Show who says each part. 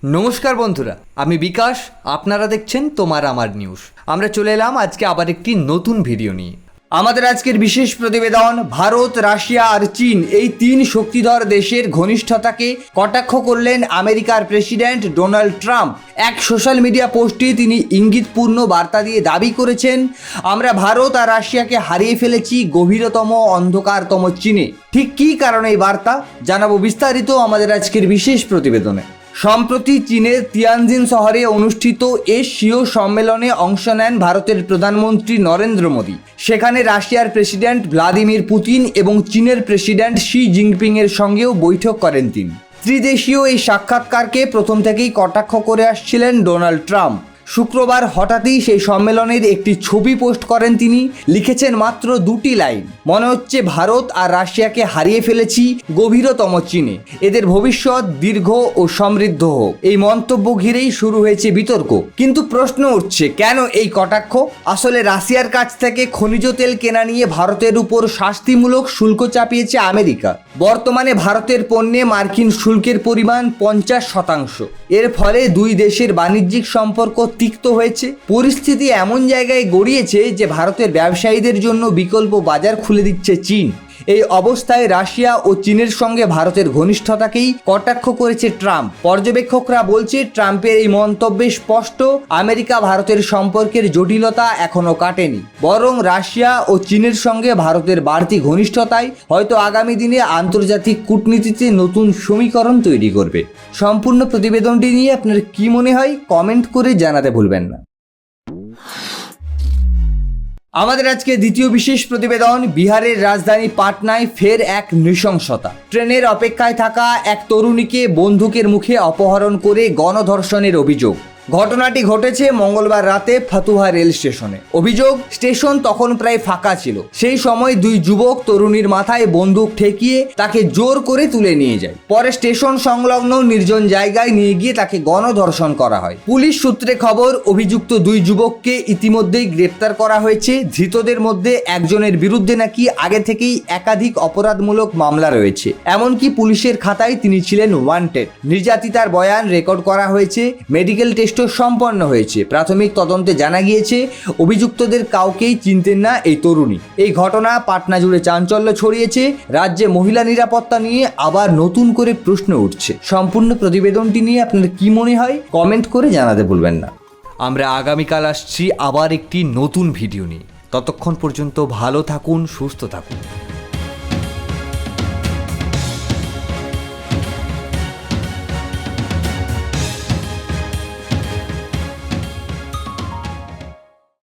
Speaker 1: নমস্কার বন্ধুরা, আমি বিকাশ। আপনারা দেখছেন তোমার আমার নিউজ। আমরা চলে এলাম আজকে আবার একটি নতুন ভিডিও নিয়ে। আমাদের আজকের বিশেষ প্রতিবেদন, ভারত, রাশিয়া আর চীন এই তিন শক্তিধর দেশের ঘনিষ্ঠতাকে কটাক্ষ করলেন আমেরিকার প্রেসিডেন্ট ডোনাল্ড ট্রাম্প। এক সোশ্যাল মিডিয়া পোস্টে তিনি ইঙ্গিতপূর্ণ বার্তা দিয়ে দাবি করেছেন, আমরা ভারত আর রাশিয়াকে হারিয়ে ফেলেছি গভীরতম অন্ধকারতম চীনে। ঠিক কী কারণে এই বার্তা জানাবো বিস্তারিত আমাদের আজকের বিশেষ প্রতিবেদনে। সম্প্রতি চীনের তিয়ানজিন শহরে অনুষ্ঠিত এশীয় সম্মেলনে অংশ নেন ভারতের প্রধানমন্ত্রী নরেন্দ্র মোদী। সেখানে রাশিয়ার প্রেসিডেন্ট ভ্লাদিমির পুতিন এবং চীনের প্রেসিডেন্ট শি জিনপিংয়ের সঙ্গেও বৈঠক করেন তিনি। ত্রিদেশীয় এই সাক্ষাৎকারকে প্রথম থেকেই কটাক্ষ করে আসছিলেন ডোনাল্ড ট্রাম্প। শুক্রবার হঠাৎই সেই সম্মেলনের একটি ছবি পোস্ট করেন তিনি। লিখেছেন মাত্র দুটি লাইন, মনে হচ্ছে ভারত আর রাশিয়াকে হারিয়ে ফেলেছি গভীরতম চীনে, এদের ভবিষ্যৎ দীর্ঘ ও সমৃদ্ধ হোক। এই মন্তব্য ঘিরেই শুরু হয়েছে বিতর্ক। কিন্তু প্রশ্ন উঠছে, কেন এই কটাক্ষ? আসলে রাশিয়ার কাছ থেকে খনিজ তেল কেনা নিয়ে ভারতের উপর শাস্তিমূলক শুল্ক চাপিয়েছে আমেরিকা। বর্তমানে ভারতের পণ্যে মার্কিন শুল্কের পরিমাণ 50%। এর ফলে দুই দেশের বাণিজ্যিক সম্পর্ক তিক্ত হয়েছে। পরিস্থিতি এমন জায়গায় গড়িয়েছে যে ভারতের ব্যবসায়ীদের জন্য বিকল্প বাজার খুলে দিচ্ছে চীন। এই অবস্থায় রাশিয়া ও চীনের সঙ্গে ভারতের ঘনিষ্ঠতাকেই কটাক্ষ করেছে ট্রাম্প। পর্যবেক্ষকরা বলছে, ট্রাম্পের এই মন্তব্যে স্পষ্ট আমেরিকা ভারতের সম্পর্কের জটিলতা এখনো কাটেনি, বরং রাশিয়া ও চীনের সঙ্গে ভারতের বাড়তি ঘনিষ্ঠতাই হয়তো আগামী দিনে আন্তর্জাতিক কূটনীতিতে নতুন সমীকরণ তৈরি করবে। সম্পূর্ণ প্রতিবেদনটি নিয়ে আপনার কি মনে হয় কমেন্ট করে জানাতে ভুলবেন না। আমাদের আজকে দ্বিতীয় বিশেষ প্রতিবেদন, বিহারের রাজধানী পাটনায় ফের এক নৃশংসতা। ট্রেনের অপেক্ষায় থাকা এক তরুণীকে বন্দুকের মুখে অপহরণ করে গণধর্ষণের অভিযোগ। ঘটনাটি ঘটেছে মঙ্গলবার রাতে ফতুয়া রেল স্টেশনে। অভিযোগ, স্টেশন তখন প্রায় ফাঁকা ছিল। সেই সময় দুই যুবক তরুণীর মাথায় বন্দুক ঠেকিয়ে তাকে জোর করে তুলে নিয়ে যায়। পরে স্টেশন সংলগ্ন নির্জন জায়গায় নিয়ে গিয়ে তাকে গণধর্ষণ করা হয়। পুলিশ সূত্রে খবর, অভিযুক্ত দুই যুবককে ইতিমধ্যেই গ্রেপ্তার করা হয়েছে। ধৃতদের মধ্যে একজনের বিরুদ্ধে নাকি আগে থেকেই একাধিক অপরাধমূলক মামলা রয়েছে। এমনকি পুলিশের খাতায় তিনি ছিলেন ওয়ান্টেড। নির্যাতিতার বয়ান রেকর্ড করা হয়েছে, মেডিকেল টেস্ট সম্পন্ন হয়েছে। প্রাথমিক তদন্তে জানা গিয়েছে, অভিযুক্তদের কাউকেই চিনতেন না এই তরুণী। এই ঘটনা পাটনা জুড়ে চাঞ্চল্য ছড়িয়েছে। রাজ্যে মহিলা নিরাপত্তা নিয়ে আবার নতুন করে প্রশ্ন উঠছে। সম্পূর্ণ প্রতিবেদনটি নিয়ে আপনার কি মনে হয় কমেন্ট করে জানাতে ভুলবেন না। আমরা আগামীকাল আসছি আবার একটি নতুন ভিডিও নিয়ে। ততক্ষণ পর্যন্ত ভালো থাকুন, সুস্থ থাকুন।